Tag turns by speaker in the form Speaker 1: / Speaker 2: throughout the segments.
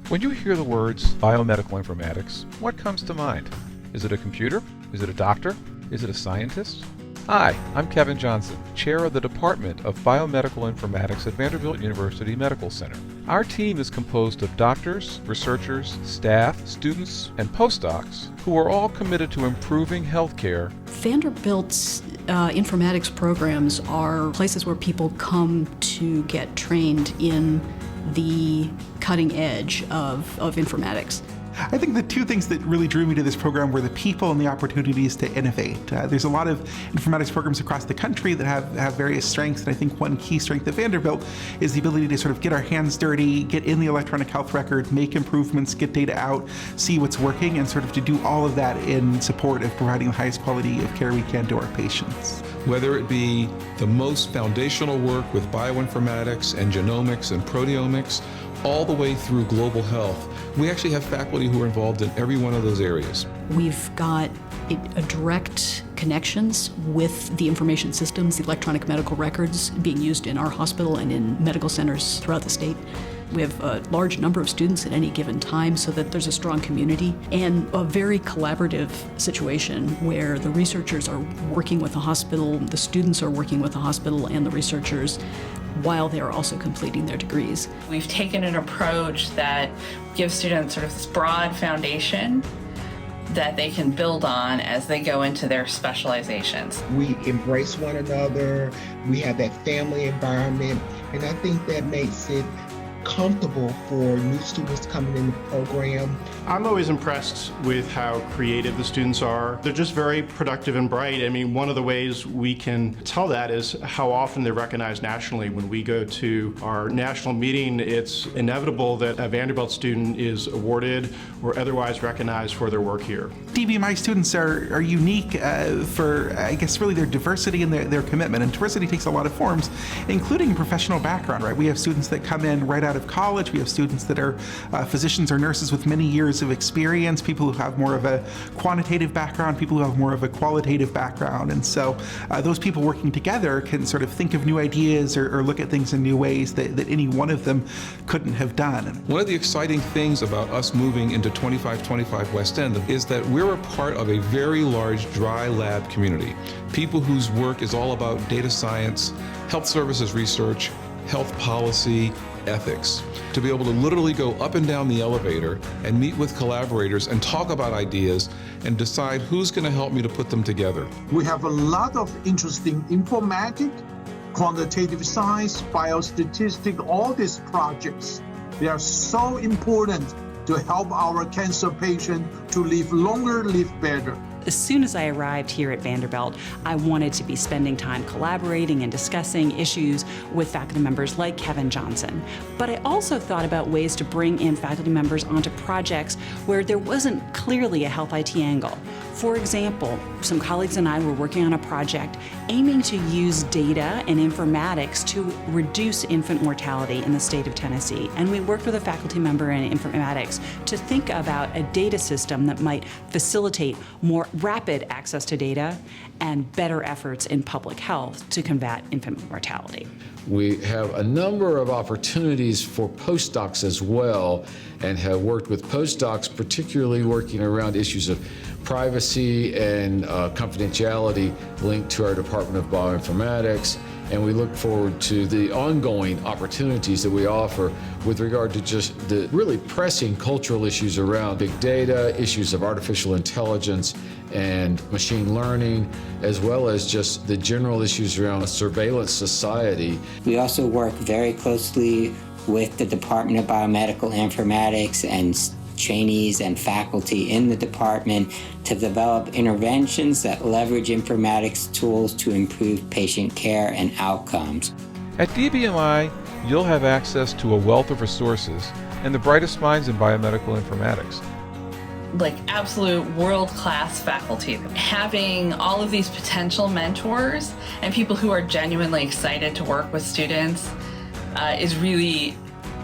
Speaker 1: When you hear the words biomedical informatics, what comes to mind? Is it a computer? Is it a doctor? Is it a scientist? Hi, I'm Kevin Johnson, Chair of the Department of Biomedical Informatics at Vanderbilt University Medical Center. Our team is composed of doctors, researchers, staff, students, and postdocs who are all committed to improving healthcare.
Speaker 2: Vanderbilt's informatics programs are places where people come to get trained in the cutting edge of informatics.
Speaker 3: I think the two things that really drew me to this program were the people and the opportunities to innovate. There's a lot of informatics programs across the country that have various strengths, and I think one key strength of Vanderbilt is the ability to sort of get our hands dirty, get in the electronic health record, make improvements, get data out, see what's working, and sort of to do all of that in support of providing the highest quality of care we can to our patients.
Speaker 4: Whether it be the most foundational work with bioinformatics and genomics and proteomics, all the way through global health, we actually have faculty who are involved in every one of those areas.
Speaker 2: We've got a direct connections with the information systems, the electronic medical records being used in our hospital and in medical centers throughout the state. We have a large number of students at any given time so that there's a strong community and a very collaborative situation where the researchers are working with the hospital, the students are working with the hospital and the researchers while they are also completing their degrees.
Speaker 5: We've taken an approach that gives students sort of this broad foundation that they can build on as they go into their specializations.
Speaker 6: We embrace one another, we have that family environment, and I think that makes it comfortable for new students coming in the program.
Speaker 7: I'm always impressed with how creative the students are. They're just very productive and bright. I mean, one of the ways we can tell that is how often they're recognized nationally. When we go to our national meeting, it's inevitable that a Vanderbilt student is awarded or otherwise recognized for their work here.
Speaker 3: DBMI students are unique for, I guess, really their diversity and their commitment. And diversity takes a lot of forms, including professional background, right? We have students that come in right out of college. We have students that are physicians or nurses with many years of experience, people who have more of a quantitative background, people who have more of a qualitative background. And so those people working together can sort of think of new ideas or look at things in new ways that any one of them couldn't have done.
Speaker 4: One of the exciting things about us moving into 2525 West End is that we're a part of a very large dry lab community. People whose work is all about data science, health services research, health policy, ethics. To be able to literally go up and down the elevator and meet with collaborators and talk about ideas and decide who's going to help me to put them together.
Speaker 8: We have a lot of interesting informatics, quantitative science, biostatistics, all these projects. They are so important to help our cancer patients to live longer, live better.
Speaker 9: As soon as I arrived here at Vanderbilt, I wanted to be spending time collaborating and discussing issues with faculty members like Kevin Johnson. But I also thought about ways to bring in faculty members onto projects where there wasn't clearly a health IT angle. For example, some colleagues and I were working on a project aiming to use data and informatics to reduce infant mortality in the state of Tennessee. And we worked with a faculty member in informatics to think about a data system that might facilitate more rapid access to data and better efforts in public health to combat infant mortality.
Speaker 10: We have a number of opportunities for postdocs as well, and have worked with postdocs, particularly working around issues of privacy and confidentiality linked to our Department of Bioinformatics. And we look forward to the ongoing opportunities that we offer with regard to just the really pressing cultural issues around big data, issues of artificial intelligence and machine learning, as well as just the general issues around a surveillance society.
Speaker 11: We also work very closely with the Department of Biomedical Informatics and trainees and faculty in the department to develop interventions that leverage informatics tools to improve patient care and outcomes.
Speaker 1: At DBMI, you'll have access to a wealth of resources and the brightest minds in biomedical informatics.
Speaker 5: Like absolute world-class faculty. Having all of these potential mentors and people who are genuinely excited to work with students is really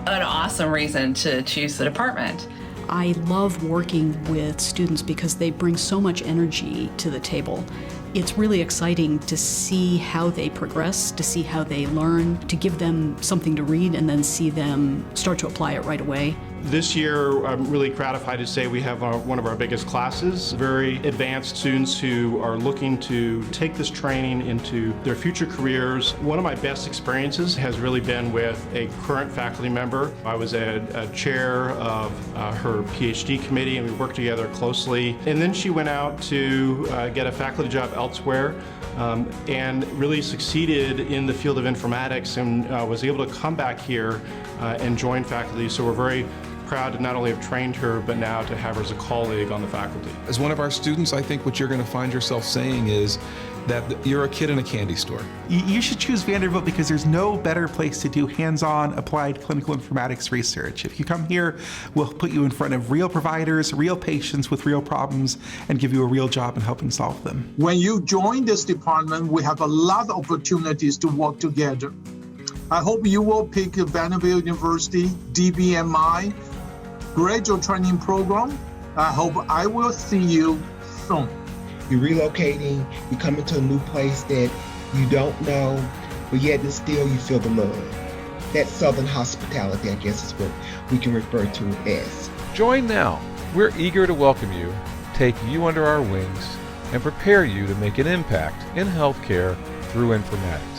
Speaker 5: an awesome reason to choose the department.
Speaker 2: I love working with students because they bring so much energy to the table. It's really exciting to see how they progress, to see how they learn, to give them something to read and then see them start to apply it right away.
Speaker 7: This year, I'm really gratified to say we have one of our biggest classes, very advanced students who are looking to take this training into their future careers. One of my best experiences has really been with a current faculty member. I was a chair of her PhD committee, and we worked together closely. And then she went out to get a faculty job elsewhere and really succeeded in the field of informatics, and was able to come back here and join faculty. So we're very proud to not only have trained her, but now to have her as a colleague on the faculty.
Speaker 4: As one of our students, I think what you're going to find yourself saying is that you're a kid in a candy store.
Speaker 3: You should choose Vanderbilt because there's no better place to do hands-on applied clinical informatics research. If you come here, we'll put you in front of real providers, real patients with real problems, and give you a real job in helping solve them.
Speaker 8: When you join this department, we have a lot of opportunities to work together. I hope you will pick Vanderbilt University DBMI graduate training program. I hope I will see you soon.
Speaker 6: You're relocating, you're coming to a new place that you don't know, but yet and still you feel the love. That Southern hospitality, I guess, is what we can refer to as.
Speaker 1: Join now. We're eager to welcome you, take you under our wings, and prepare you to make an impact in healthcare through informatics.